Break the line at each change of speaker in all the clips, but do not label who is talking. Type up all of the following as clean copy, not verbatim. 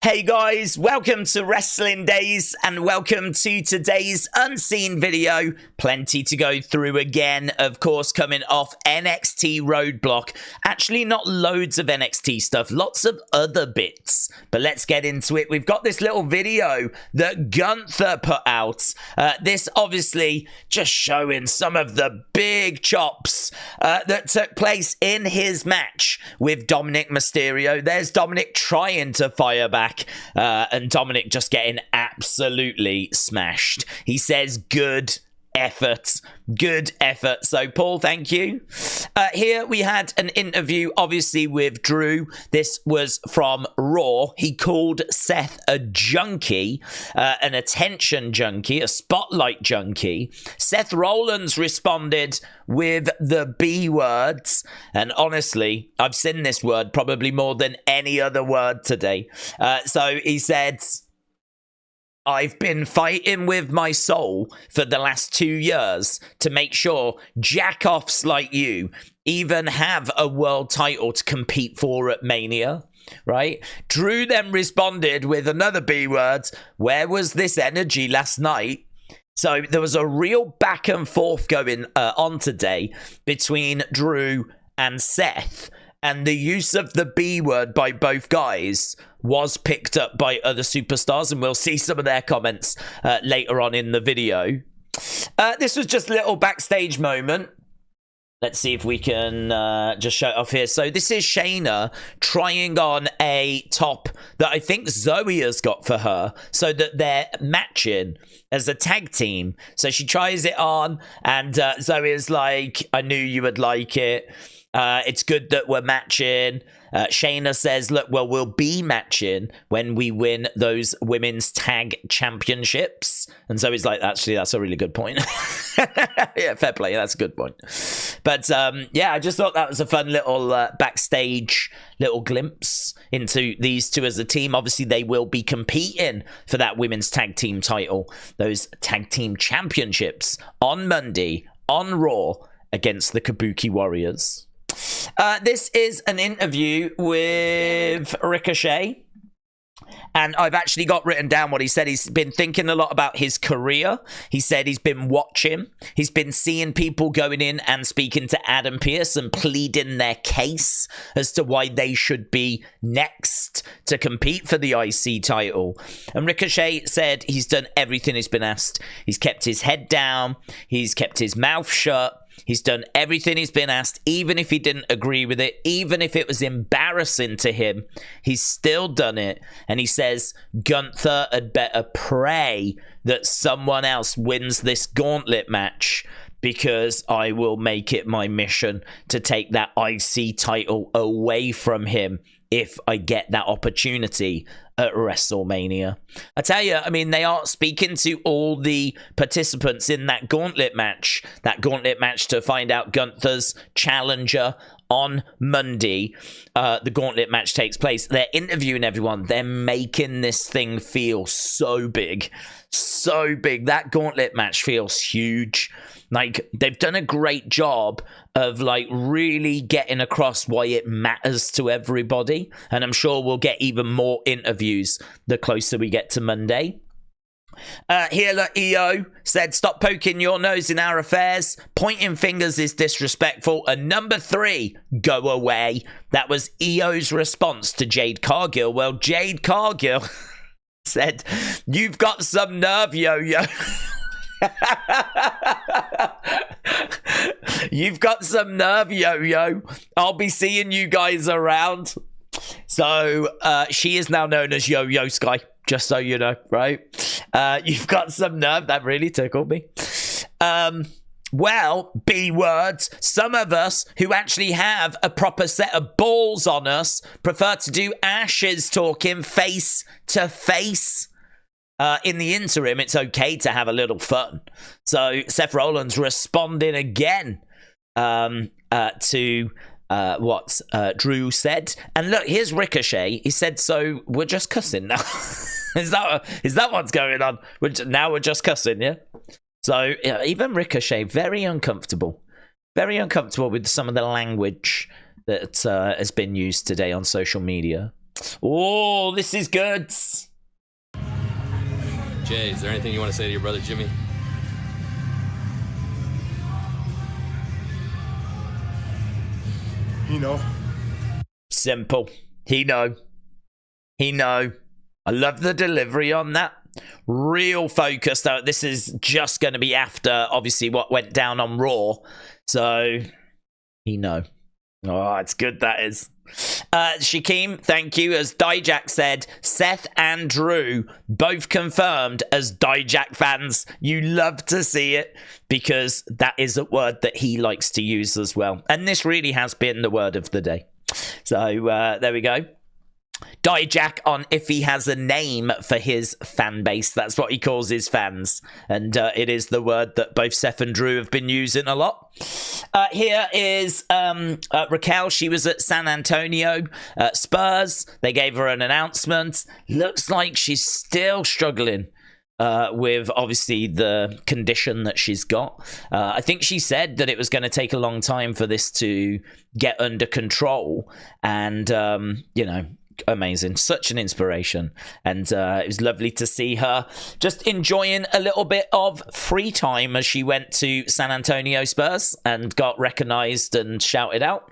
Hey guys, welcome to Wrestling Days and welcome to today's unseen video. Plenty to go through again, of course, coming off NXT Roadblock. Actually, not loads of NXT stuff, lots of other bits. But let's get into it. We've got this little video that Gunther put out. This obviously just showing some of the big chops that took place in his match with Dominik Mysterio. There's Dominik trying to fire back. And Dominik just getting absolutely smashed. He says, good effort. So, Paul, thank you. Here we had an interview, obviously, with Drew. This was from Raw. He called Seth a junkie, an attention junkie, a spotlight junkie. Seth Rollins responded with the B words. And honestly, I've seen this word probably more than any other word today. So he said, I've been fighting with my soul for the last 2 years to make sure jack-offs like you even have a world title to compete for at Mania, right? Drew then responded with another B word, where was this energy last night? So there was a real back and forth going on today between Drew and Seth. And the use of the B word by both guys was picked up by other superstars, and we'll see some of their comments later on in the video. This was just a little backstage moment. Let's see if we can just show it off here. So this is Shayna trying on a top that I think Zoey has got for her so that they're matching as a tag team. So she tries it on and Zoey is like, I knew you would like it. It's good that we're matching. Shayna says, look, well, we'll be matching when we win those women's tag championships. And so he's like, actually, that's a really good point. Yeah, fair play. That's a good point. But yeah, I just thought that was a fun little backstage little glimpse into these two as a team. Obviously, they will be competing for that women's tag team title, those tag team championships on Monday on Raw against the Kabuki Warriors. This is an interview with Ricochet, and I've actually got written down what he said. He's been thinking a lot about his career. He said he's been watching. He's been seeing people going in and speaking to Adam Pearce and pleading their case as to why they should be next to compete for the IC title. And Ricochet said he's done everything he's been asked. He's kept his head down. He's kept his mouth shut. He's done everything he's been asked, even if he didn't agree with it, even if it was embarrassing to him, he's still done it. And he says Gunther had better pray that someone else wins this gauntlet match, because I will make it my mission to take that IC title away from him if I get that opportunity at WrestleMania. I tell you, I mean, they are speaking to all the participants in that gauntlet match to find out Gunther's challenger on Monday. The gauntlet match takes place. They're interviewing everyone. They're making this thing feel so big. So big. That gauntlet match feels huge. Like, they've done a great job of, like, really getting across why it matters to everybody. And I'm sure we'll get even more interviews the closer we get to Monday. Here, Iyo said, stop poking your nose in our affairs. Pointing fingers is disrespectful. And number 3, go away. That was Iyo's response to Jade Cargill. Well, Jade Cargill said, you've got some nerve, yo-yo. You've got some nerve, yo-yo. I'll be seeing you guys around. So she is now known as Iyo Sky, just so you know, right? You've got some nerve. That really tickled me. Well, B words. Some of us who actually have a proper set of balls on us prefer to do ashes talking face to face. In the interim, it's okay to have a little fun. So Seth Rollins responding again to what Drew said. And look, here's Ricochet. He said, so we're just cussing now. Is that what's going on? Now we're just cussing, yeah? So even Ricochet, very uncomfortable with some of the language that has been used today on social media. Oh, this is good.
Jay, is there anything you want to say to your brother Jimmy?
He know.
Simple. He know. He know. I love the delivery on that. Real focus, though. This is just going to be after, obviously, what went down on Raw. So, he know. Oh, it's good, that is. Shakeem, thank you. As Dijak said, Seth and Drew both confirmed as Dijak fans. You love to see it because that is a word that he likes to use as well. And this really has been the word of the day. So, there we go. Dijak on if he has a name for his fan base. That's what he calls his fans. And it is the word that both Seth and Drew have been using a lot. Here is Raquel. She was at San Antonio Spurs. They gave her an announcement. Looks like she's still struggling with obviously the condition that she's got. I think she said that it was going to take a long time for this to get under control. And, you know, amazing, such an inspiration. And it was lovely to see her just enjoying a little bit of free time as she went to San Antonio Spurs and got recognized and shouted out.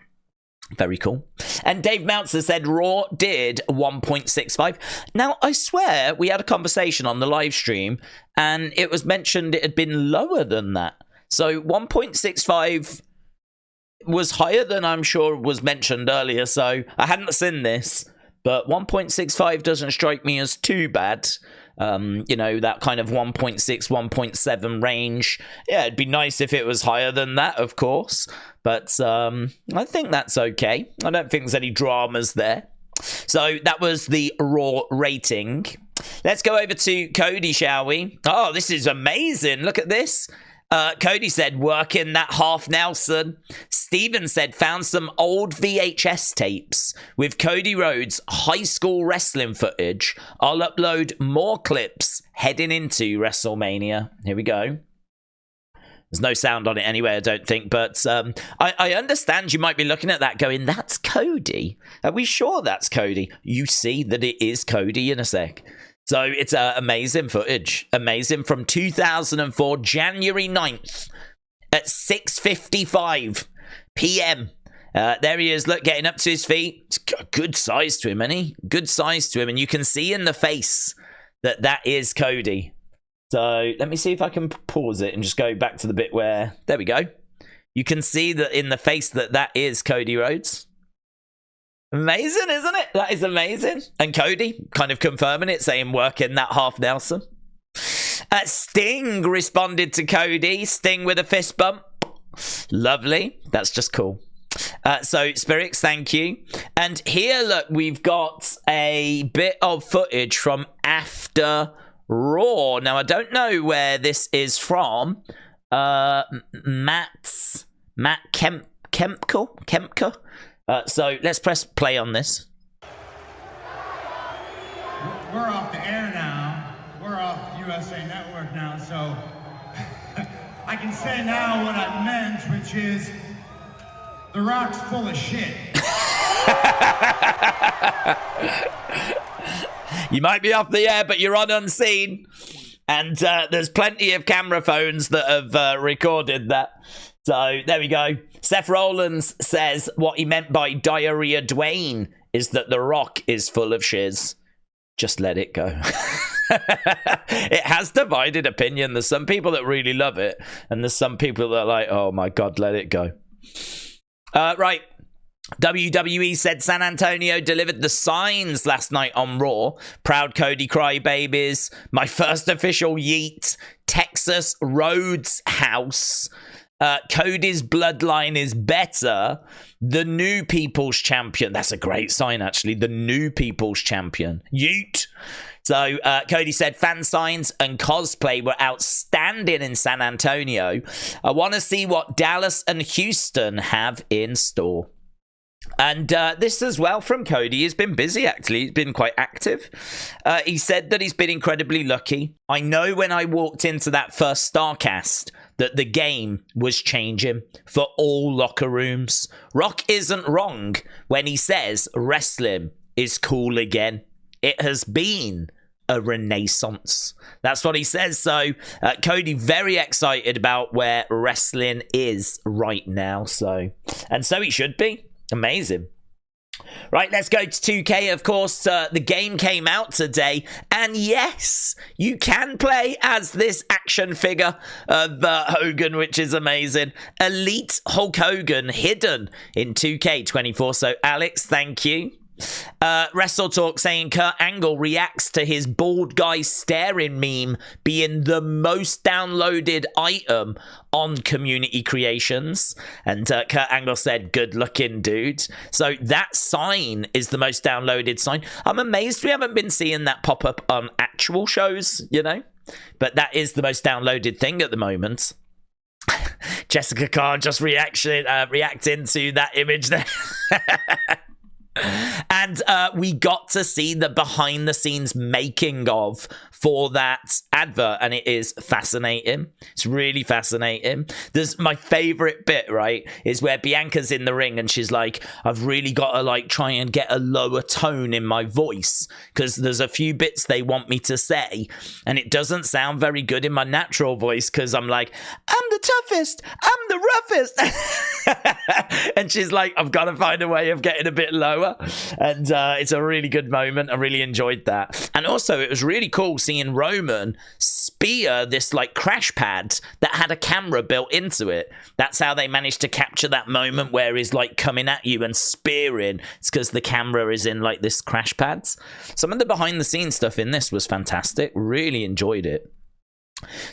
Very cool. And Dave Meltzer said Raw did 1.65. Now, I swear we had a conversation on the live stream and it was mentioned it had been lower than that. So 1.65 was higher than I'm sure was mentioned earlier. So I hadn't seen this. But 1.65 doesn't strike me as too bad. You know, that kind of 1.6, 1.7 range. Yeah, it'd be nice if it was higher than that, of course. But I think that's okay. I don't think there's any dramas there. So that was the Raw rating. Let's go over to Cody, shall we? Oh, this is amazing. Look at this. Cody said, working that half Nelson. Steven said, found some old VHS tapes with Cody Rhodes high school wrestling footage. I'll upload more clips heading into WrestleMania. Here we go. There's no sound on it anyway, I don't think. But I understand you might be looking at that going, that's Cody. Are we sure that's Cody? You see that it is Cody in a sec. So it's amazing footage. Amazing from 2004, January 9th at 6:55 p.m. There he is, look, getting up to his feet. It's got a good size to him, isn't he? Good size to him. And you can see in the face that that is Cody. So let me see if I can pause it and just go back to the bit where... There we go. You can see that in the face that that is Cody Rhodes. Amazing, isn't it? That is amazing. And Cody kind of confirming it, saying working that half Nelson. Sting responded to Cody. Sting with a fist bump. Lovely. That's just cool. So, Spirits, thank you. And here, look, we've got a bit of footage from after Raw. Now, I don't know where this is from. Matt Kempka. So let's press play on this.
We're off the air now. We're off USA Network now, so I can say now what I meant, which is The Rock's full of shit.
You might be off the air, but you're on unseen. And there's plenty of camera phones that have recorded that. So there we go. Seth Rollins says what he meant by Diarrhea Dwayne is that The Rock is full of shiz. Just let it go. It has divided opinion. There's some people that really love it, and there's some people that are like, oh my God, let it go. Right. WWE said San Antonio delivered the signs last night on Raw. Proud Cody crybabies. My first official yeet. Texas Rhodes House. Cody's bloodline is better. The new People's Champion. That's a great sign, actually. The new People's Champion. Yeet. So Cody said fan signs and cosplay were outstanding in San Antonio. I want to see what Dallas and Houston have in store. And this as well from Cody. He's been busy, actually. He's been quite active. He said that he's been incredibly lucky. I know when I walked into that first Starcast that the game was changing for all locker rooms. Rock isn't wrong when he says wrestling is cool again. It has been a renaissance. That's what he says. So Cody very excited about where wrestling is right now. And so he should be. Amazing. Right, let's go to 2K. Of course, the game came out today, and yes, you can play as this action figure of Hogan, which is amazing. Elite Hulk Hogan hidden in 2K24. So, Alex, thank you. Wrestle Talk saying Kurt Angle reacts to his bald guy staring meme being the most downloaded item on community creations, and Kurt Angle said good looking dude. So that sign is the most downloaded sign. I'm amazed we haven't been seeing that pop up on actual shows, you know, but that is the most downloaded thing at the moment. Jessica Carr just reacting to that image there. And we got to see the behind the scenes making of for that advert, and it is fascinating. It's really fascinating. There's my favorite bit, right, is where Bianca's in the ring and she's like, I've really got to like try and get a lower tone in my voice because there's a few bits they want me to say and it doesn't sound very good in my natural voice because I'm like, I'm the toughest, I'm the roughest. And she's like, I've got to find a way of getting a bit lower. And it's a really good moment. I really enjoyed that. And also it was really cool seeing Roman spear this like crash pad that had a camera built into it. That's how they managed to capture that moment where he's like coming at you and spearing. It's because the camera is in like this crash pads. Some of the behind the scenes stuff in this was fantastic. Really enjoyed it.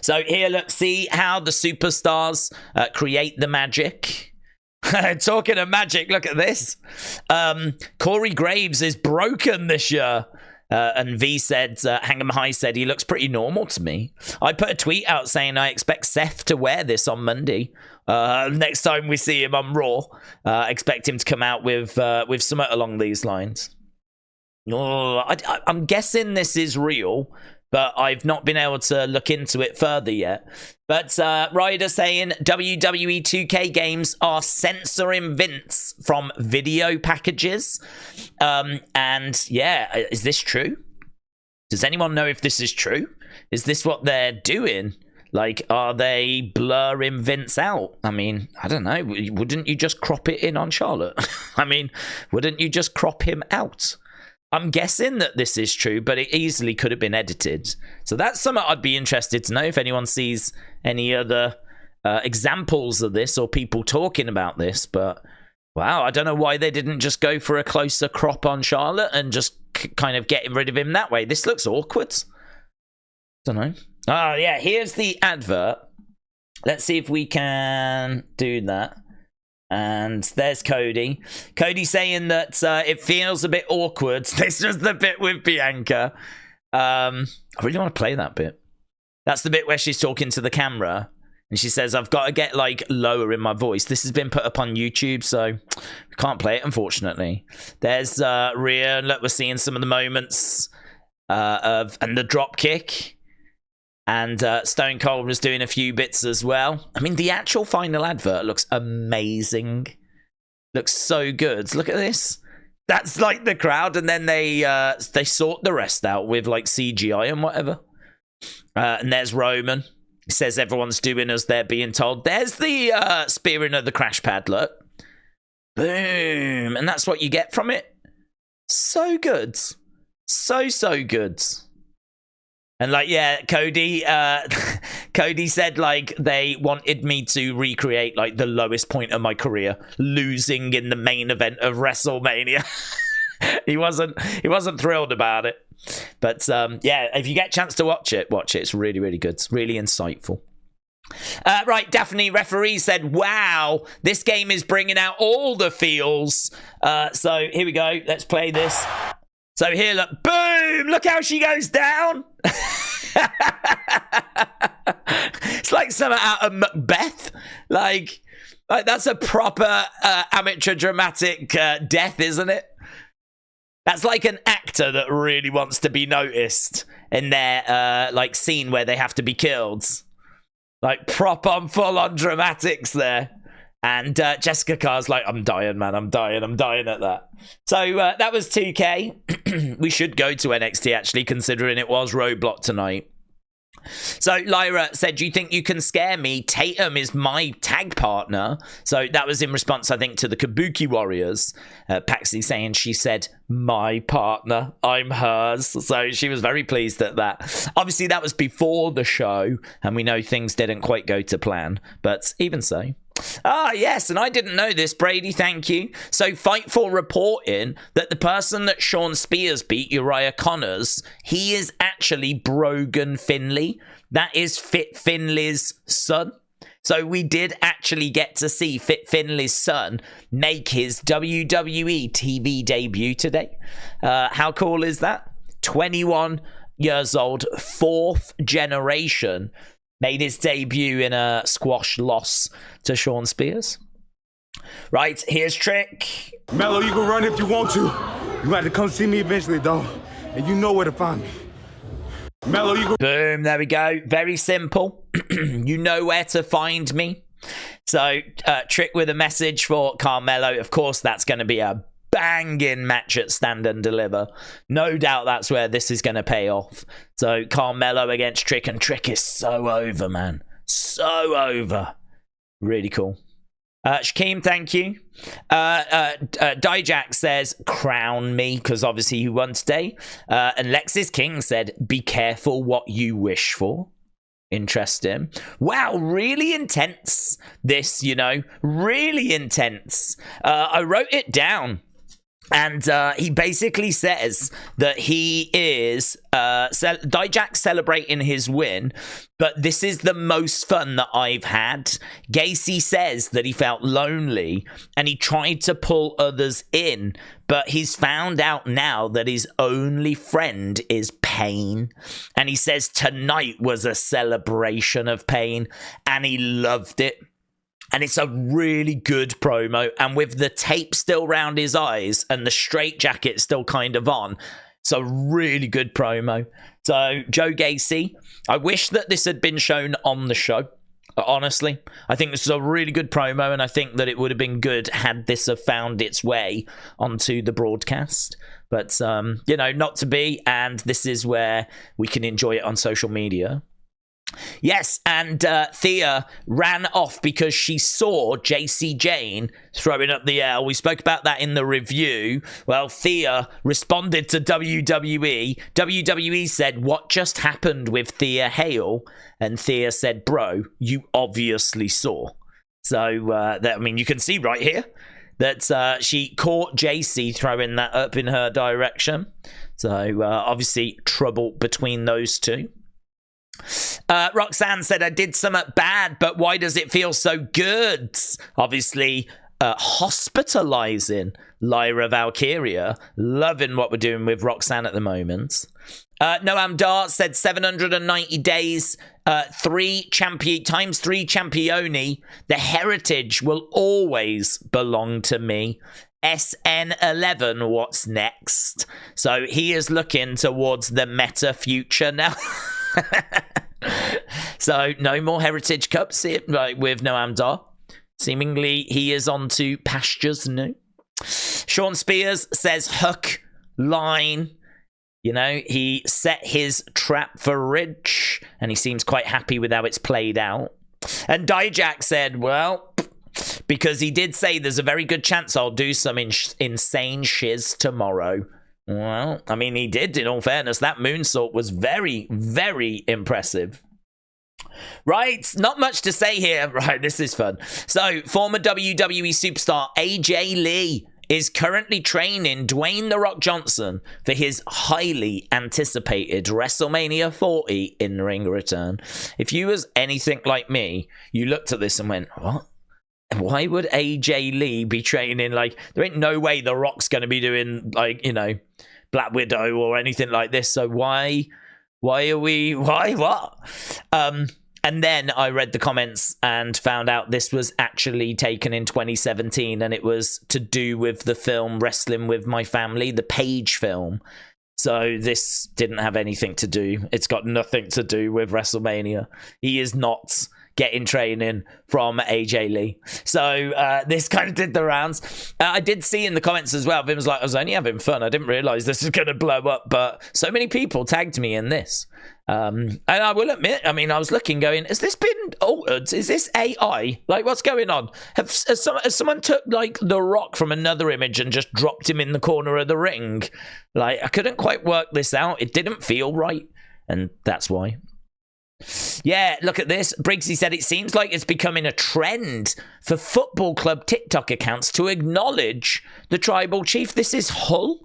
So here, look, see how the superstars create the magic. Talking of magic, look at this. Cory Graves is broken this year. And V said, Hang'em High said, he looks pretty normal to me. I put a tweet out saying I expect Seth to wear this on Monday. Next time we see him on Raw, expect him to come out with something along these lines. Oh, I'm guessing this is real, but I've not been able to look into it further yet. But Ryder saying WWE 2K games are censoring Vince from video packages. And yeah, is this true? Does anyone know if this is true? Is this what they're doing? Like, are they blurring Vince out? I mean, I don't know. Wouldn't you just crop it in on Charlotte? I mean, wouldn't you just crop him out? I'm guessing that this is true, but it easily could have been edited. So that's something I'd be interested to know if anyone sees any other examples of this or people talking about this. But wow, I don't know why they didn't just go for a closer crop on Charlotte and just kind of getting rid of him that way. This looks awkward. Don't know. Oh, yeah, here's the advert. Let's see if we can do that. And there's Cody. Cody saying that it feels a bit awkward. This is the bit with Bianca. I really want to play that bit. That's the bit where she's talking to the camera. And she says, I've got to get like lower in my voice. This has been put up on YouTube, so we can't play it, unfortunately. There's Rhea. Look, we're seeing some of the moments and the drop kick. And Stone Cold was doing a few bits as well. I mean, the actual final advert looks amazing. Looks so good. Look at this. That's like the crowd, and then they sort the rest out with like CGI and whatever. And there's Roman. He says everyone's doing as they're being told. There's the spearing of the crash pad. Look. Boom. And that's what you get from it. So good. So good. And like, yeah, Cody said like they wanted me to recreate like the lowest point of my career, losing in the main event of WrestleMania. he wasn't thrilled about it. But yeah, if you get a chance to watch it. It's really, really good. It's really insightful. Right, Daphne referee said, wow, this game is bringing out all the feels. So here we go. Let's play this. So here, look, boom! Look how she goes down. It's like something out of Macbeth. Like that's a proper amateur dramatic death, isn't it? That's like an actor that really wants to be noticed in their like scene where they have to be killed. Like prop on, full on dramatics there. And Jessica Carr's like, I'm dying, man. I'm dying at that. So that was 2K. We should go to NXT, actually, considering it was Roadblock tonight. So Lyra said, do you think you can scare me? Tatum is my tag partner. So that was in response, I think, to the Kabuki Warriors. Paxley saying she said, my partner, I'm hers. So she was very pleased at that. Obviously, that was before the show, and we know things didn't quite go to plan. But even so. Ah, yes, and I didn't know this, Brady, thank you. So Fightful reporting that the person that Sean Spears beat, Uriah Connors, he is actually Brogan Finley. That is Fit Finley's son. So we did actually get to see Fit Finley's son make his WWE TV debut today. How cool is that? 21 years old, fourth generation, made his debut in a squash loss to Sean Spears. Right, here's Trick.
Mello, you can run if you want to. You have to come see me eventually, though. And you know where to find me. Mello, you can...
Boom, there we go. Very simple. You know where to find me. So, Trick with a message for Carmelo. Of course, that's going to be a banging match at Stand and Deliver. No doubt that's where this is going to pay off. So Carmelo against Trick, and Trick is so over, man. So over. Really cool. Shakeem, thank you. Dijak says, crown me, because obviously he won today. And Lexis King said, be careful what you wish for. Interesting. Wow, really intense, this, you know. Really intense. I wrote it down. And he basically says that he is Dijak celebrating his win, but this is the most fun that I've had. Gacy says that he felt lonely and he tried to pull others in, but he's found out now that his only friend is pain. And he says tonight was a celebration of pain and he loved it. And it's a really good promo. And with the tape still round his eyes and the straitjacket still kind of on, it's a really good promo. So, Joe Gacy, I wish that this had been shown on the show. Honestly, I think this is a really good promo. And I think that it would have been good had this have found its way onto the broadcast. But, you know, not to be. And this is where we can enjoy it on social media. Yes, and Thea ran off because she saw JC Jane throwing up the L. We spoke about that in the review. Well, Thea responded to WWE. WWE said, what just happened with Thea Hail? And Thea said, bro, you obviously saw. So, I mean, you can see right here that she caught JC throwing that up in her direction. So, obviously, trouble between those two. Roxanne said, I did something bad, but why does it feel so good? Obviously, hospitalizing Lyra Valkyria. Loving what we're doing with Roxanne at the moment. Noam Dar said 790 days, 3 times 3 championi. The heritage will always belong to me. SN11, what's next? So he is looking towards the meta future now. So no more Heritage Cups with Noam Dar. Seemingly he is on to pastures new. Sean Spears says hook line. You know, he set his trap for Ridge and he seems quite happy with how it's played out. And Dijak said, well, because he did say there's a very good chance I'll do some insane shiz tomorrow. Well, I mean, he did, in all fairness. That moonsault was very, very impressive. Right, not much to say here. Right, this is fun. So, former WWE superstar AJ Lee is currently training Dwayne "The Rock" Johnson for his highly anticipated WrestleMania 40 in-ring return. If you was anything like me, you looked at this and went, what? Why would AJ Lee be training? Like, there ain't no way The Rock's going to be doing, like, you know, Black Widow or anything like this. So why what? And then I read the comments and found out this was actually taken in 2017 and it was to do with the film Wrestling with My Family, the Page film. So this didn't have anything to do. It's got nothing to do with WrestleMania. He is not getting training from AJ Lee. So this kind of did the rounds. I did see in the comments as well, Vim was like, I was only having fun. I didn't realize this is going to blow up, but so many people tagged me in this. And I will admit, I mean, I was looking going, has this been altered? Is this AI? Like, what's going on? Has someone took, like, The Rock from another image and just dropped him in the corner of the ring? Like, I couldn't quite work this out. It didn't feel right. And that's why. Yeah, look at this. Briggsy said it seems like it's becoming a trend for football club TikTok accounts to acknowledge the tribal chief. This is Hull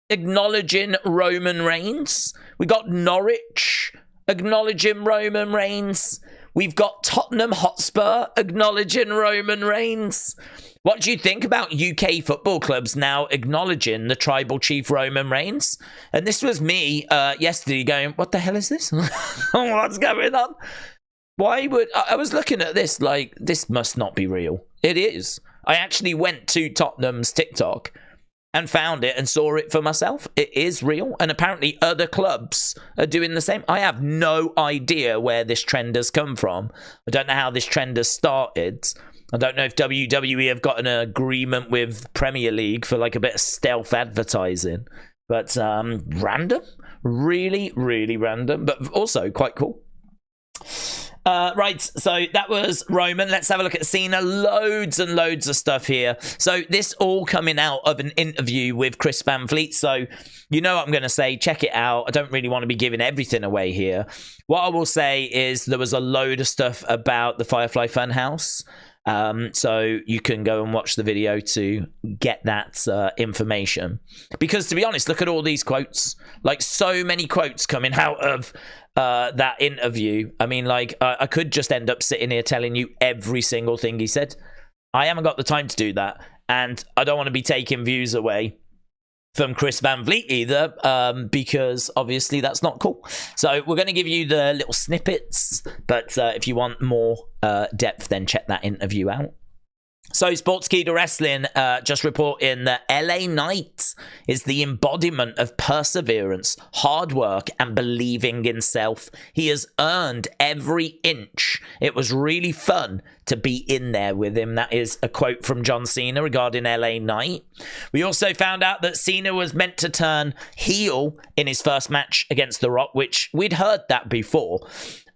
acknowledging Roman Reigns. We got Norwich acknowledging Roman Reigns. We've got Tottenham Hotspur acknowledging Roman Reigns. What do you think about UK football clubs now acknowledging the tribal chief Roman Reigns? And this was me yesterday going, what the hell is this? What's going on? Why would... I was looking at this like, this must not be real. It is. I actually went to Tottenham's TikTok and found it and saw it for myself. It is real. And apparently other clubs are doing the same. I have no idea where this trend has come from. I don't know how this trend has started. I don't know if WWE have got an agreement with Premier League for like a bit of stealth advertising. But random. Really, really random. But also quite cool. Right, so that was Roman. Let's have a look at Cena. Loads and loads of stuff here. So this all coming out of an interview with Chris Van Vliet. So you know what I'm going to say. Check it out. I don't really want to be giving everything away here. What I will say is there was a load of stuff about the Firefly Funhouse. So you can go and watch the video to get that information. Because to be honest, look at all these quotes. Like so many quotes coming out of that interview. I mean, like, I could just end up sitting here telling you every single thing he said. I haven't got the time to do that. And I don't want to be taking views away from Chris Van Vliet either, because obviously that's not cool. So we're going to give you the little snippets, but if you want more depth, then check that interview out. So Sportskeeda Wrestling just reporting that LA Knight is the embodiment of perseverance, hard work, and believing in self. He has earned every inch. It was really fun to be in there with him. That is a quote from John Cena regarding LA Knight. We also found out that Cena was meant to turn heel in his first match against The Rock, which we'd heard that before.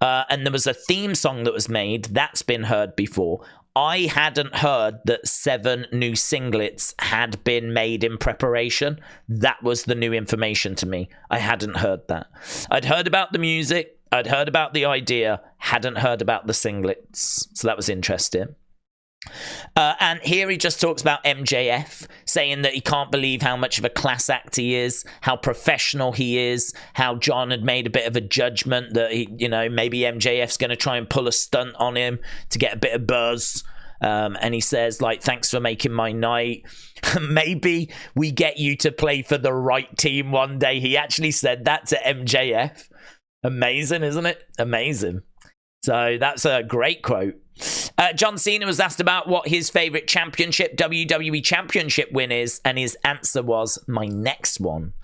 And there was a theme song that was made. That's been heard before. I hadn't heard that 7 new singlets had been made in preparation. That was the new information to me. I hadn't heard that. I'd heard about the music. I'd heard about the idea. Hadn't heard about the singlets. So that was interesting. And here he just talks about MJF, saying that he can't believe how much of a class act he is, how professional he is, how John had made a bit of a judgment that he, you know, maybe MJF's going to try and pull a stunt on him to get a bit of buzz. And he says, like, thanks for making my night. Maybe we get you to play for the right team one day. He actually said that to MJF. Amazing, isn't it? Amazing. So that's a great quote. John Cena was asked about what his favorite championship, WWE championship win is, and his answer was, my next one.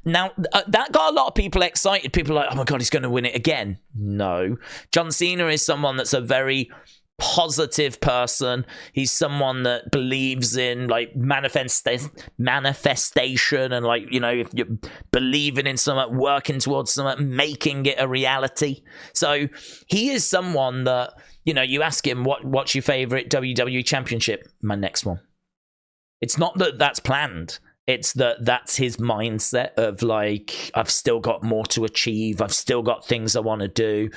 Now, that got a lot of people excited. People are like, oh my God, he's going to win it again. No. John Cena is someone that's a very positive person. He's someone that believes in like manifestation and, like, you know, if you're believing in something, working towards something, making it a reality. So he is someone that, you know, you ask him, what's your favorite WWE championship? My next one. It's not that that's planned. It's that that's his mindset of like, I've still got more to achieve. I've still got things I want to do.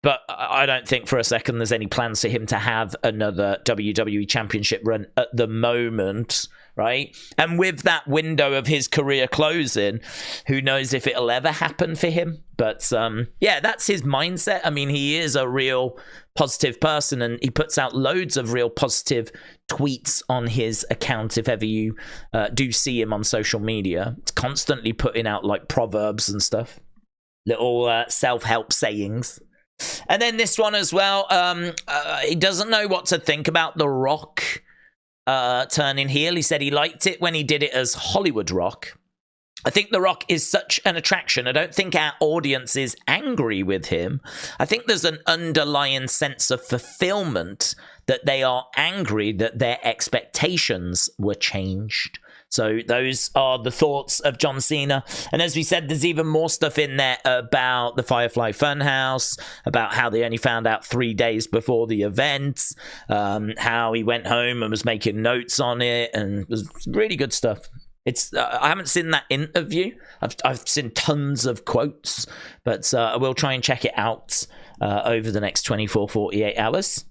But I don't think for a second there's any plans for him to have another WWE championship run at the moment, right? And with that window of his career closing, who knows if it'll ever happen for him. But yeah, that's his mindset. I mean, he is a real positive person, and he puts out loads of real positive tweets on his account. If ever you do see him on social media, it's constantly putting out like proverbs and stuff, little self-help sayings. And then this one as well, he doesn't know what to think about The Rock turning heel. He said he liked it when he did it as Hollywood Rock, I think The Rock is such an attraction. I don't think our audience is angry with him. I think there's an underlying sense of fulfillment that they are angry that their expectations were changed. So those are the thoughts of John Cena. And as we said, there's even more stuff in there about the Firefly Funhouse, about how they only found out 3 days before the event, how he went home and was making notes on it, and there's really good stuff. It's I haven't seen that interview. I've seen tons of quotes, but I will try and check it out over the next 24, 48 hours.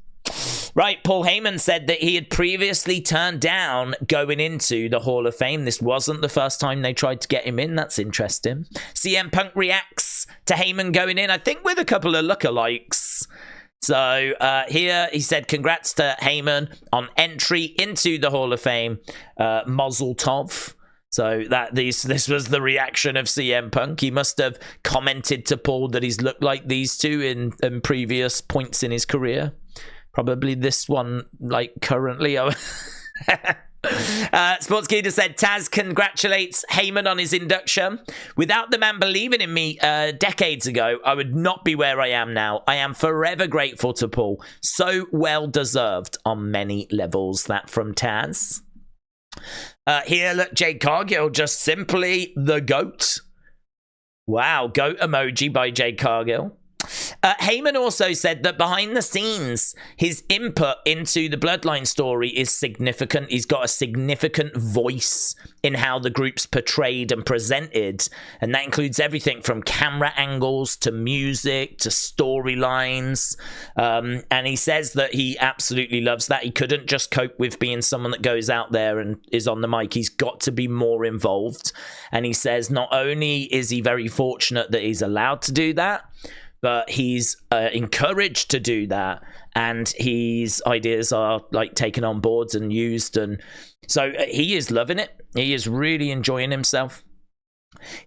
Right, Paul Heyman said that he had previously turned down going into the Hall of Fame. This wasn't the first time they tried to get him in. That's interesting. CM Punk reacts to Heyman going in, I think with a couple of lookalikes. So here he said, congrats to Heyman on entry into the Hall of Fame. Mazel tov. So that this was the reaction of CM Punk. He must have commented to Paul that he's looked like these two in previous points in his career. Probably this one, like, currently. Sportskeeda said, Taz congratulates Heyman on his induction. Without the man believing in me decades ago, I would not be where I am now. I am forever grateful to Paul. So well deserved on many levels. That from Taz. Here, look, Jade Cargill, just simply the GOAT. Wow, GOAT emoji by Jade Cargill. Heyman also said that behind the scenes, his input into the Bloodline story is significant. He's got a significant voice in how the group's portrayed and presented. And that includes everything from camera angles to music to storylines. And he says that he absolutely loves that. He couldn't just cope with being someone that goes out there and is on the mic. He's got to be more involved. And he says not only is he very fortunate that he's allowed to do that, but he's encouraged to do that, and his ideas are like taken on boards and used, and so he is loving it. He is really enjoying himself.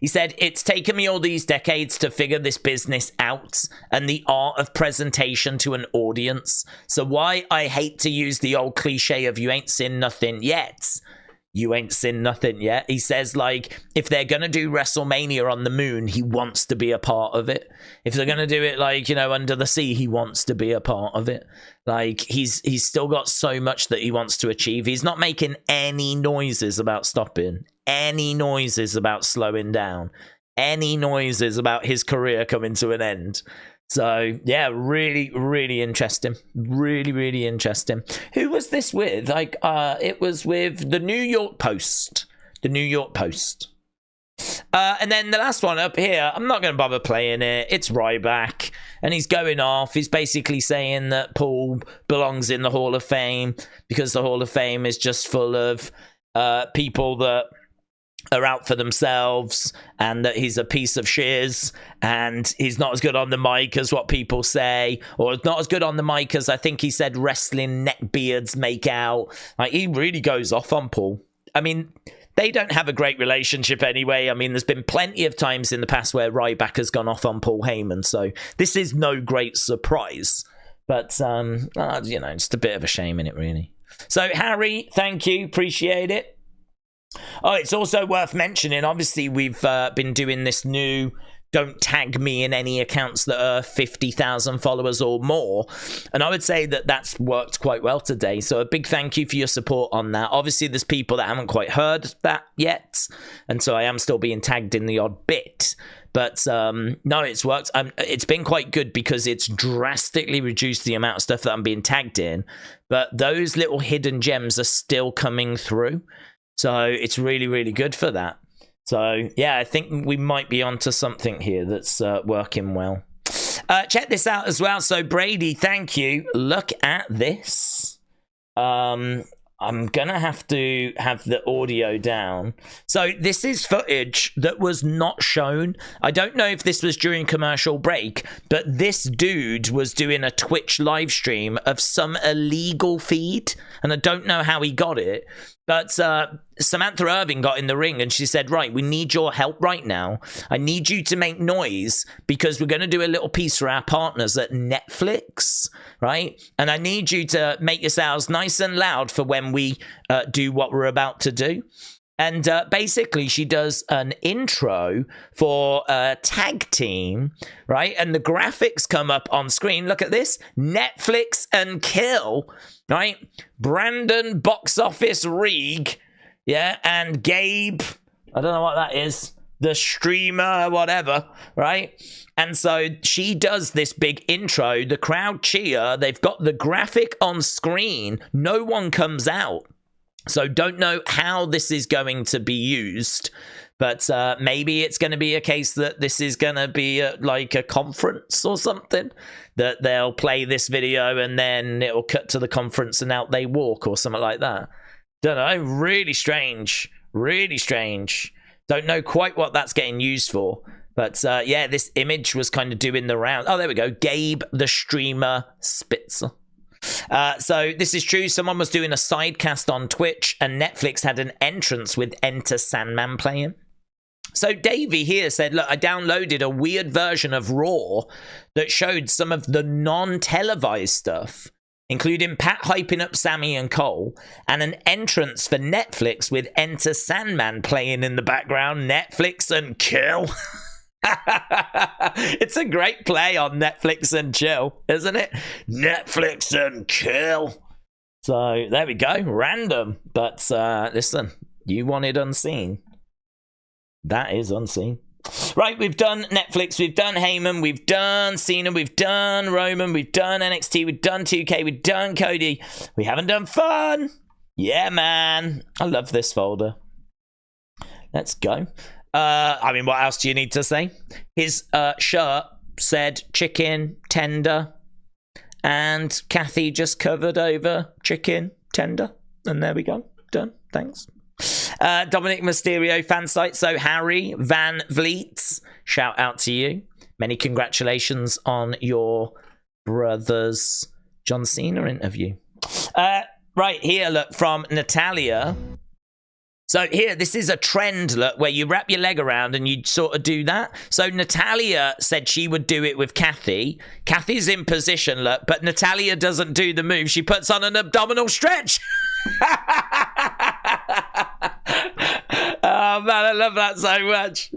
He said, it's taken me all these decades to figure this business out and the art of presentation to an audience. So why I hate to use the old cliche of you ain't seen nothing yet. You ain't seen nothing yet. He says, like, if they're going to do WrestleMania on the moon, he wants to be a part of it. If they're going to do it, like, you know, under the sea, he wants to be a part of it. Like, he's still got so much that he wants to achieve. He's not making any noises about stopping, any noises about slowing down, any noises about his career coming to an end. So, yeah, really, really interesting. Really, really interesting. Who was this with? Like, it was with the New York Post. The New York Post. And then the last one up here, I'm not going to bother playing it. It's Ryback, and he's going off. He's basically saying that Paul belongs in the Hall of Fame because the Hall of Fame is just full of people that are out for themselves, and that he's a piece of shiz, and he's not as good on the mic as what people say, or not as good on the mic as I think he said wrestling neckbeards make out. Like, he really goes off on Paul. I mean, they don't have a great relationship anyway. I mean, there's been plenty of times in the past where Ryback has gone off on Paul Heyman, so this is no great surprise. But, you know, just a bit of a shame in it, really. So, Harry, thank you. Appreciate it. Oh, it's also worth mentioning, obviously, we've been doing this new don't tag me in any accounts that are 50,000 followers or more. And I would say that that's worked quite well today. So a big thank you for your support on that. Obviously, there's people that haven't quite heard that yet. And so I am still being tagged in the odd bit. But no, it's worked. It's been quite good because it's drastically reduced the amount of stuff that I'm being tagged in. But those little hidden gems are still coming through. So it's really, really good for that. So, yeah, I think we might be onto something here that's working well. Check this out as well. So, Brady, thank you. Look at this. I'm going to have the audio down. So, this is footage that was not shown. I don't know if this was during commercial break, but this dude was doing a Twitch live stream of some illegal feed, and I don't know how he got it. But Samantha Irving got in the ring and she said, right, we need your help right now. I need you to make noise because we're going to do a little piece for our partners at Netflix, right? And I need you to make yourselves nice and loud for when we do what we're about to do. And basically, she does an intro for a tag team, right? And the graphics come up on screen. Look at this. Netflix and Kill, right? Brandon Box Office Reeg, yeah? And Gabe, I don't know what that is. The streamer, whatever, right? And so she does this big intro. The crowd cheer. They've got the graphic on screen. No one comes out. So don't know how this is going to be used, but maybe it's going to be a case that this is going to be like a conference or something, that they'll play this video and then it'll cut to the conference and out they walk or something like that. Don't know. Really strange. Really strange. Don't know quite what that's getting used for. But yeah, this image was kind of doing the round. Oh, there we go. Gabe, the streamer, Spitzer. So this is true. Someone was doing a sidecast on Twitch and Netflix had an entrance with Enter Sandman playing. So Davey here said, look, I downloaded a weird version of Raw that showed some of the non-televised stuff, including Pat hyping up Sammy and Cole, and an entrance for Netflix with Enter Sandman playing in the background. Netflix and Kill. It's a great play on Netflix and Chill, isn't it? Netflix and Kill. So there we go. Random. But listen, you wanted unseen. That is unseen. Right, we've done Netflix, we've done Heyman, we've done Cena, we've done Roman, we've done NXT, we've done 2K, we've done Cody. We haven't done fun. Yeah, man. I love this folder. Let's go. I mean, what else do you need to say? His shirt said chicken tender, and Kathy just covered over chicken tender. And there we go. Done. Thanks. Dominik Mysterio fan site. So Harry Van Vliet, shout out to you. Many congratulations on your brother's John Cena interview. Right here, look, from Natalia. So here, this is a trend, look, where you wrap your leg around and you sort of do that. So Natalia said she would do it with Kathy. Kathy's in position, look, but Natalia doesn't do the move. She puts on an abdominal stretch. Oh, man, I love that so much.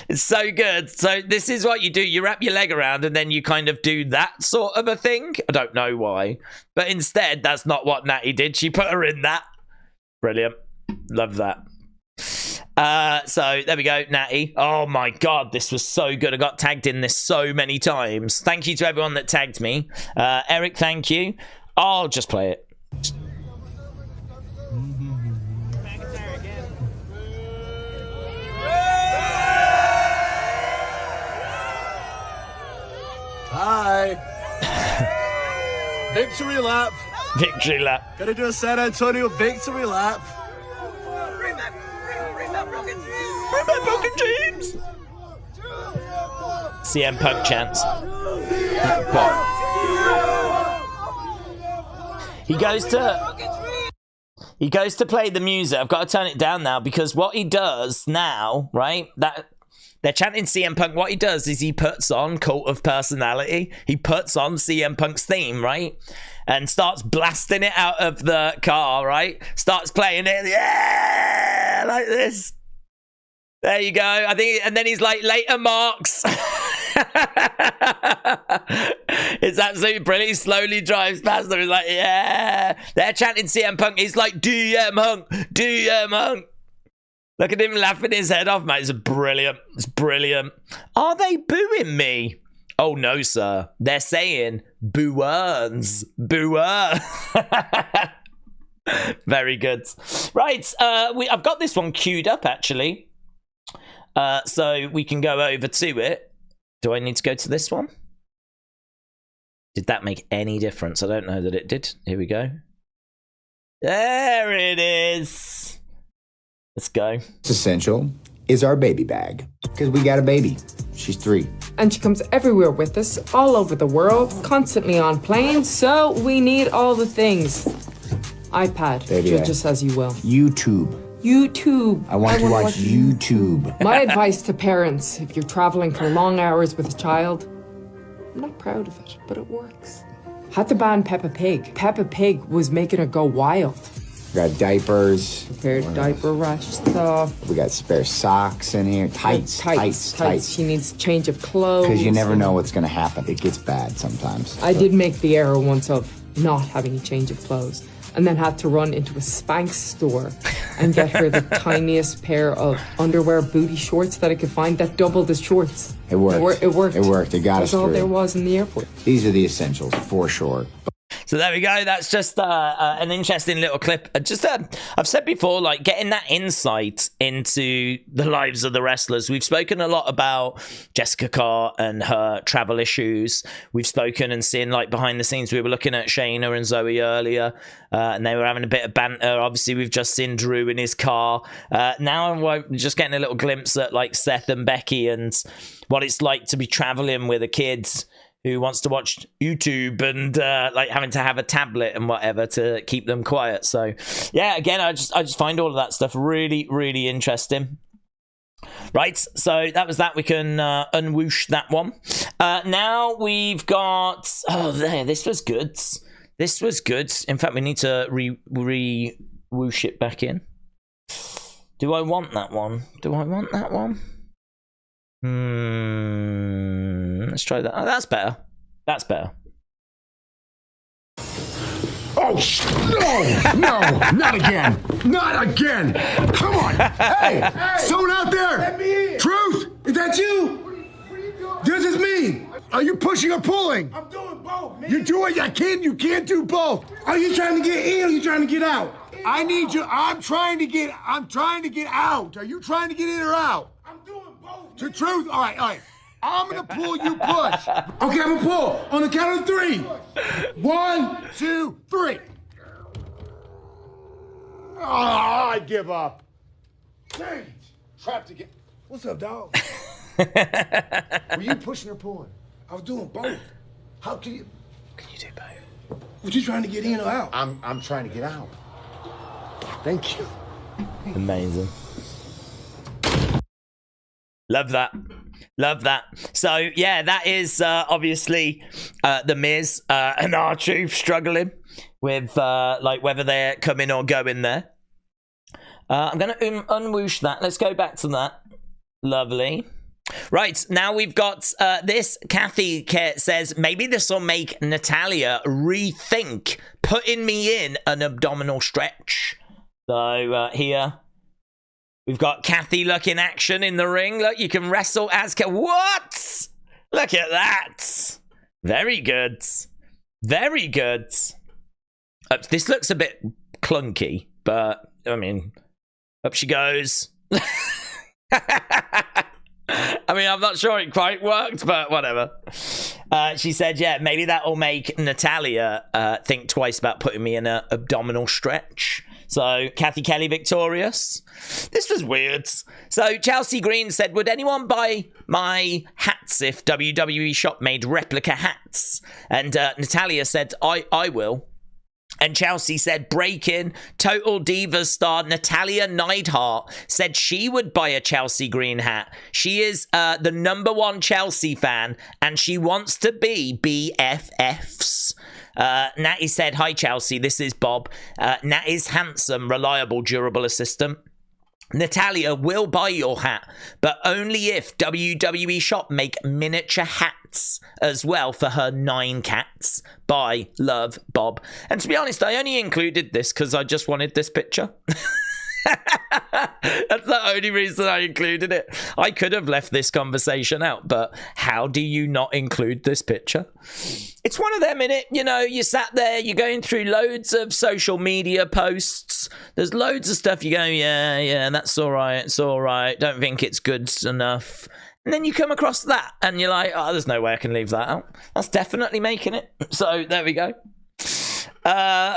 It's so good. So this is what you do. You wrap your leg around and then you kind of do that sort of a thing. I don't know why. But instead, that's not what Natty did. She put her in that. Brilliant. Love that. So there we go, Natty. Oh my god, this was so good. I got tagged in this so many times. Thank you to everyone that tagged me. Eric, thank you. I'll just play it.
Hi. Victory lap.
Victory lap.
Gonna do a San Antonio victory lap.
Bring back Broken Dreams. CM Punk chants. What? He goes to play the music. I've got to turn it down now because what he does now, right? That they're chanting CM Punk. What he does is he puts on Cult of Personality. He puts on CM Punk's theme, right? And starts blasting it out of the car, right? Starts playing it, yeah, like this. There you go. I think, and then he's like, later, Marks. It's absolutely brilliant. He slowly drives past them. He's like, yeah. They're chanting CM Punk. He's like, DM Hunk, DM Hunk. Look at him laughing his head off, mate. It's brilliant. It's brilliant. Are they booing me? Oh, no, sir. They're saying boo-earns. Boo-earn. Very good. Right. I've got this one queued up, actually. So we can go over to it. Do I need to go to this one? Did that make any difference? I don't know that it did. Here we go. There it is. Let's go.
What's essential is our baby bag. Because we got a baby. She's 3.
And she comes everywhere with us, all over the world, constantly on planes, so we need all the things. iPad,
Baby
judge us as you will.
YouTube.
YouTube.
I want to watch YouTube.
My advice to parents, if you're traveling for long hours with a child, I'm not proud of it, but it works. Had to ban Peppa Pig. Peppa Pig was making her go wild.
We got diapers.
Prepared diaper rash stuff.
We got spare socks in here. Tights.
She needs change of clothes.
Because you never know what's going to happen. It gets bad sometimes.
I did make the error once of not having a change of clothes, and then had to run into a Spanx store and get her the tiniest pair of underwear booty shorts that I could find that doubled as shorts.
It worked.
It worked.
It worked. It got us through.
That's all there was in the airport.
These are the essentials, for sure.
So there we go. That's just an interesting little clip. I've said before, like getting that insight into the lives of the wrestlers. We've spoken a lot about Jessica Carr and her travel issues. We've spoken and seen like behind the scenes. We were looking at Shayna and Zoey earlier, and they were having a bit of banter. Obviously, we've just seen Drew in his car. Now we're just getting a little glimpse at like Seth and Becky and what it's like to be traveling with a kid who wants to watch YouTube and like having to have a tablet and whatever to keep them quiet. So yeah, again, I just find all of that stuff really, really interesting. Right, so that was that. We can unwhoosh that one. Now we've got, there, this was good. This was good. In fact, we need to re-whoosh it back in. Do I want that one? Do I want that one? Let's try that. Oh, that's better. That's better.
Oh, no, not again. Not again. Come on. Hey, someone out there.
Let me in.
Truth, is that you?
What are you doing?
This is me. Are you pushing or pulling?
I'm doing both, man.
You're doing, you can't do both. Are you trying to get in or are you trying to get out? I need you, I'm trying to get out. Are you trying to get in or out?
I'm doing both.
The truth, all right. I'm gonna pull, you push. Okay, I'm gonna pull on the count of 3. 1, 2, 3. Oh, I give up. Dang it. Trapped again. What's up, dog? Were you pushing or pulling? I was doing both. How can you?
Can you do both?
Were you trying to get in or out? I'm trying to get out. Thank you.
Amazing. Love that. Love that. So yeah, that is obviously the Miz and R-Truth struggling with like whether they're coming or going there. I'm gonna unwhoosh that. Let's go back to that. Lovely. Right, now we've got this. Kathy says, maybe this will make Natalya rethink putting me in an abdominal stretch. So here we've got Kathy Look in action in the ring. Look, you can wrestle as... What? Look at that. Very good. Very good. This looks a bit clunky, but, I mean, up she goes. I mean, I'm not sure it quite worked, but whatever. She said, yeah, maybe that will make Natalya think twice about putting me in an abdominal stretch. So, Kathy Kelly victorious. This was weird. So, Chelsea Green said, would anyone buy my hats if WWE Shop made replica hats? And Natalya said, I will. And Chelsea said, breaking, Total Divas star Natalya Neidhart said she would buy a Chelsea Green hat. She is the #1 Chelsea fan, and she wants to be BFFs. Natty said, hi Chelsea, this is Bob. Nat is handsome, reliable, durable assistant. Natalya will buy your hat, but only if WWE Shop make miniature hats as well for her 9 cats. Bye, love, Bob. And to be honest, I only included this because I just wanted this picture. That's the only reason I included it. I could have left this conversation out, but how do you not include this picture? It's one of them, innit? You know, you sat there, you're going through loads of social media posts. There's loads of stuff you go, yeah, that's all right, it's all right. Don't think it's good enough. And then you come across that and you're like, oh, there's no way I can leave that out. That's definitely making it. So there we go.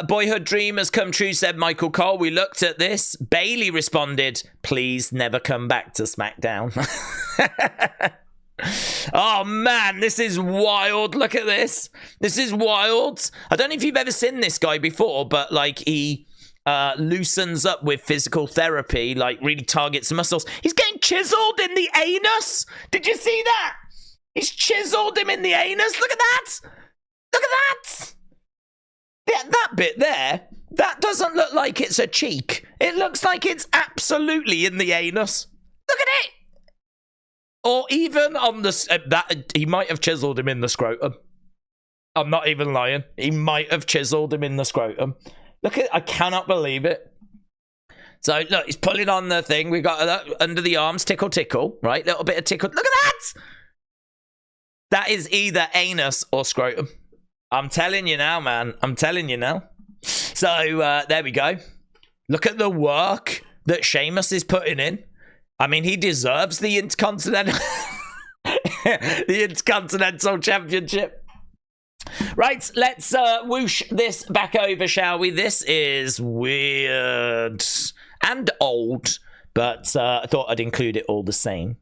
Boyhood dream has come true, said Michael Cole. We looked at this. Bailey responded, please never come back to SmackDown. Oh man, this is wild. Look at this. This is wild. I don't know if you've ever seen this guy before, but like he loosens up with physical therapy, like really targets the muscles. He's getting chiseled in the anus. Did you see that? He's chiseled him in the anus. Look at that. Look at that. Yeah, that bit there, That doesn't look like it's a cheek. It looks like it's absolutely in the anus. Look at it. Or even on the... that he might have chiseled him in the scrotum. I'm not even lying. He might have chiseled him in the scrotum. Look at... I cannot believe it. So, look, he's pulling on the thing. We got under the arms, tickle, tickle, right? Little bit of tickle. Look at that! That is either anus or scrotum. I'm telling you now, man. I'm telling you now. So, there we go. Look at the work that Sheamus is putting in. I mean, he deserves the Intercontinental... the Intercontinental Championship. Right, let's whoosh this back over, shall we? This is weird and old, but I thought I'd include it all the same.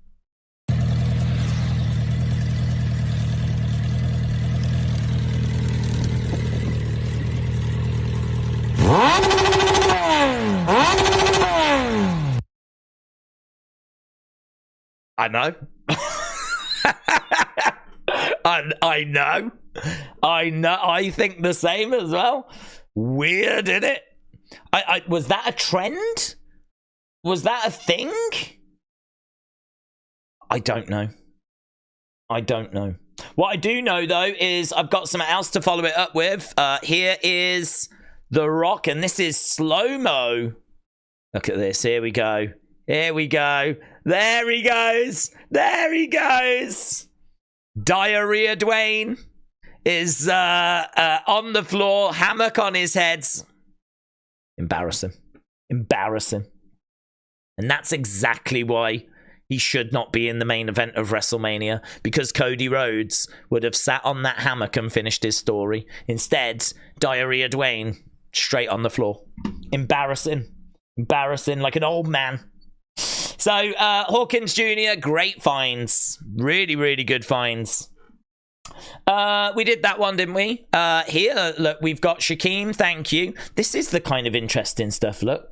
I know. I know. I know. I think the same as well. Weird, isn't it? Was that a trend? Was that a thing? I don't know. I don't know. What I do know, though, is I've got something else to follow it up with. Here is The Rock, and this is slow-mo. Look at this. Here we go. Here we go. There he goes. There he goes. Diarrhea Dwayne is on the floor, hammock on his head. Embarrassing. Embarrassing. And that's exactly why he should not be in the main event of WrestleMania, because Cody Rhodes would have sat on that hammock and finished his story. Instead, Diarrhea Dwayne straight on the floor. Embarrassing. Embarrassing like an old man. So, Hawkins Jr., great finds. Really, really good finds. We did that one, didn't we? Here, look, we've got Shaquem, thank you. This is the kind of interesting stuff, look.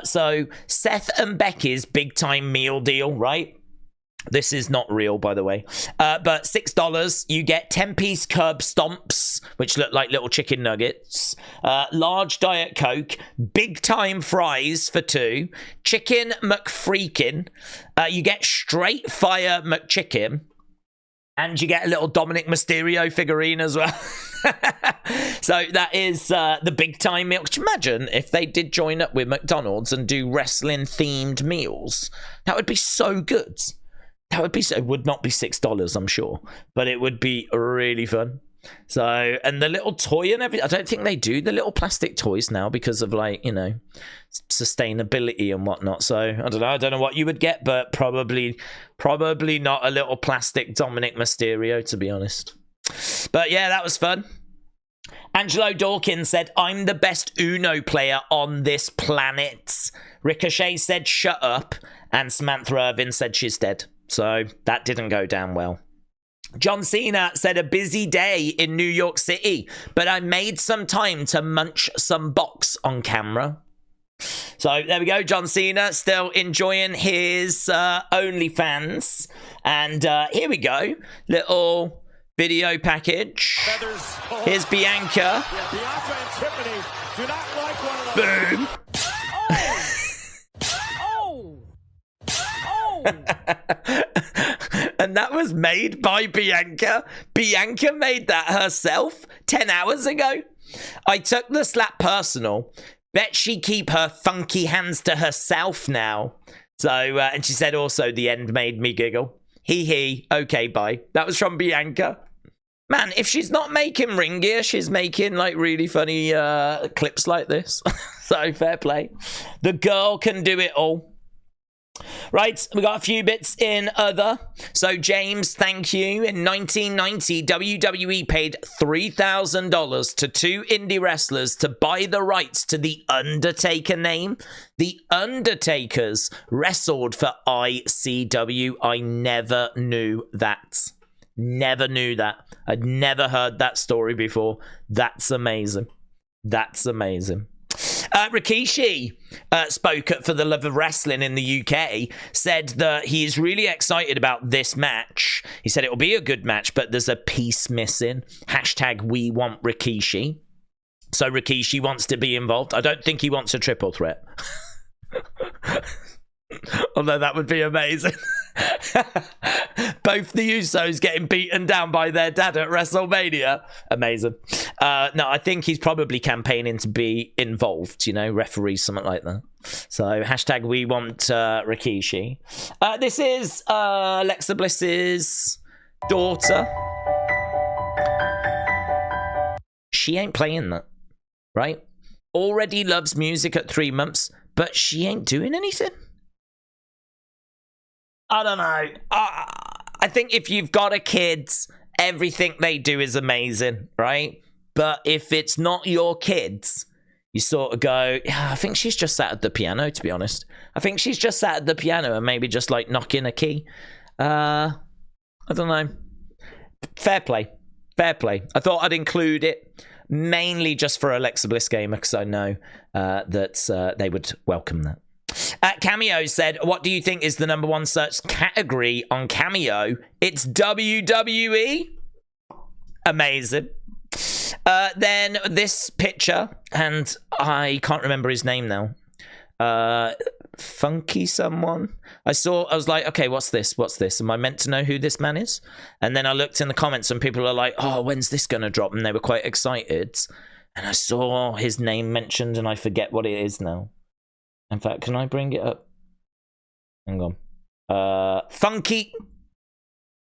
So, Seth and Becky's big time meal deal, right? This is not real, by the way. But $6, you get 10-piece curb stomps, which look like little chicken nuggets. Large Diet Coke. Big-time fries for $2. Chicken McFreakin'. You get straight fire McChicken. And you get a little Dominik Mysterio figurine as well. So that is the big-time meal. Could you imagine if they did join up with McDonald's and do wrestling-themed meals? That would be so good. That would be so. It would not be $6, I'm sure, but it would be really fun. So, and the little toy and everything. I don't think they do the little plastic toys now because of, like, you know, sustainability and whatnot. So I don't know. I don't know what you would get, but probably not a little plastic Dominik Mysterio, to be honest. But yeah, that was fun. Angelo Dawkins said, "I'm the best Uno player on this planet." Ricochet said, "Shut up," and Samantha Irvin said she's dead. So that didn't go down well. John Cena said, "A busy day in New York City, but I made some time to munch some box on camera." So there we go. John Cena still enjoying his OnlyFans. And here we go. Little video package. Here's Bianca.
Yeah, Bianca and Tiffany do not like one another.
Boom. And that was made by Bianca. Bianca made that herself 10 hours ago. I took the slap personal. Bet she keep her funky hands to herself now. So, and she said also the end made me giggle. Hee hee. Okay, bye. That was from Bianca. Man, if she's not making ring gear, she's making like really funny clips like this. So fair play. The girl can do it all. Right, we got a few bits in other. So James, thank you. In 1990, WWE paid $3,000 to 2 indie wrestlers to buy the rights to the Undertaker name. The Undertakers wrestled for ICW. I never knew that. Never knew that. I'd never heard that story before. That's amazing. That's amazing. Rikishi spoke at For the Love of Wrestling in the UK, said that he is really excited about this match. He said it will be a good match, but there's a piece missing. Hashtag we want Rikishi. So Rikishi wants to be involved. I don't think he wants a triple threat. Although that would be amazing. Both the Usos getting beaten down by their dad at WrestleMania. Amazing. No, I think he's probably campaigning to be involved, you know, referee, something like that. So, hashtag we want Rikishi. This is Alexa Bliss's daughter. She ain't playing that, right? Already loves music at 3 months, but she ain't doing anything. I don't know. I think if you've got a kid, everything they do is amazing, right? But if it's not your kids, you sort of go, yeah, I think she's just sat at the piano, to be honest. I think she's just sat at the piano and maybe just like knocking a key. I don't know. Fair play. Fair play. I thought I'd include it mainly just for Alexa Bliss Gamer because I know that they would welcome that. Cameo said, what do you think is the #1 search category on Cameo? It's WWE. Amazing. Then this picture, and I can't remember his name now. Funky someone. I was like, okay, what's this? What's this? Am I meant to know who this man is? And then I looked in the comments and people are like, oh, when's this going to drop? And they were quite excited. And I saw his name mentioned and I forget what it is now. In fact, can I bring it up? Hang on.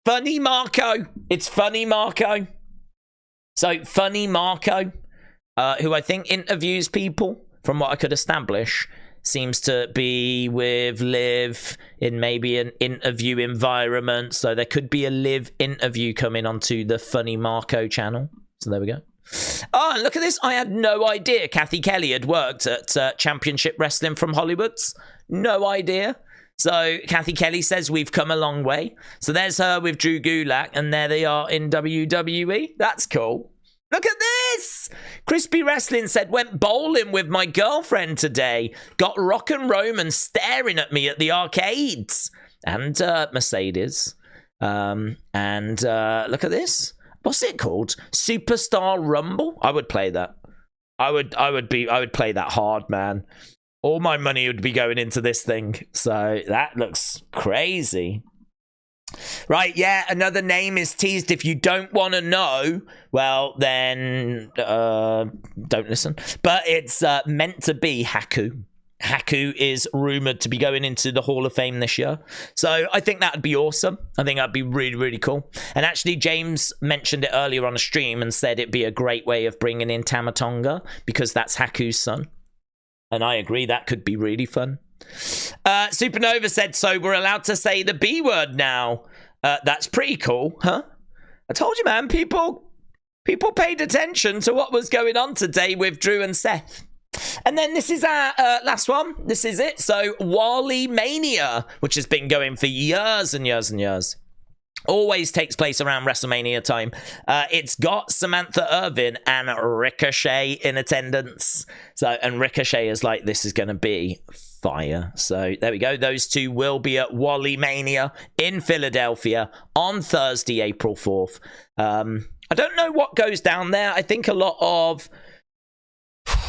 Funny Marco. It's Funny Marco. So Funny Marco, who I think interviews people, from what I could establish, seems to be with Liv in maybe an interview environment. So there could be a Liv interview coming onto the Funny Marco channel. So there we go. Oh, and look at this. I had no idea Kathy Kelly had worked at Championship Wrestling from Hollywood's. No idea. So Kathy Kelly says we've come a long way. So there's her with Drew Gulak, and there they are in WWE. That's cool. Look at this. Crispy Wrestling said, went bowling with my girlfriend today. Got Rock and Roman staring at me at the arcades. And Mercedes. And look at this. What's it called? Superstar Rumble? I would play that. I would play that hard, man. All my money would be going into this thing. So that looks crazy. Right, yeah, another name is teased. If you don't want to know, well, then don't listen. But it's meant to be Haku. Haku is rumored to be going into the Hall of Fame this year. So I think that would be awesome. I think that'd be really, really cool. And actually, James mentioned it earlier on a stream and said it'd be a great way of bringing in Tama Tonga because that's Haku's son. And I agree, that could be really fun. Supernova said, so we're allowed to say the B word now. That's pretty cool, huh? I told you, man, people paid attention to what was going on today with Drew and Seth. And then this is our last one. This is it. So Wally Mania, which has been going for years and years and years. Always takes place around WrestleMania time. It's got Samantha Irvin and Ricochet in attendance. And Ricochet is like, this is going to be fire. So there we go. Those two will be at Wally Mania in Philadelphia on Thursday, April 4th. I don't know what goes down there. I think a lot of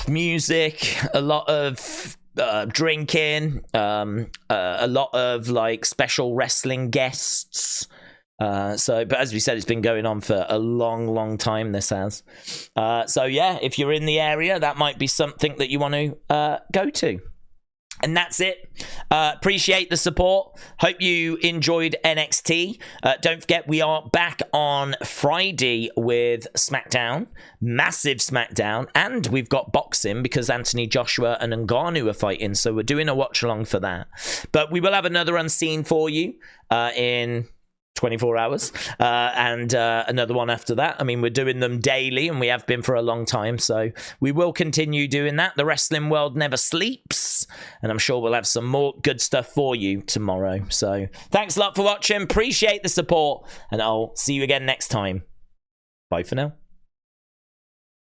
music, a lot of drinking, a lot of like special wrestling guests. But as we said, it's been going on for a long time, this has. So yeah, if you're in the area, that might be something that you want to go to. And that's it. Appreciate the support. Hope you enjoyed NXT. Don't forget, we are back on Friday with SmackDown. Massive SmackDown. And we've got boxing because Anthony Joshua and Ngannou are fighting. So we're doing a watch along for that. But we will have another Unseen for you in 24 hours and another one after that. I mean, we're doing them daily and we have been for a long time, so we will continue doing that. The wrestling world never sleeps, and I'm sure we'll have some more good stuff for you tomorrow. So thanks a lot for watching, appreciate the support, and I'll see you again next time. Bye for now.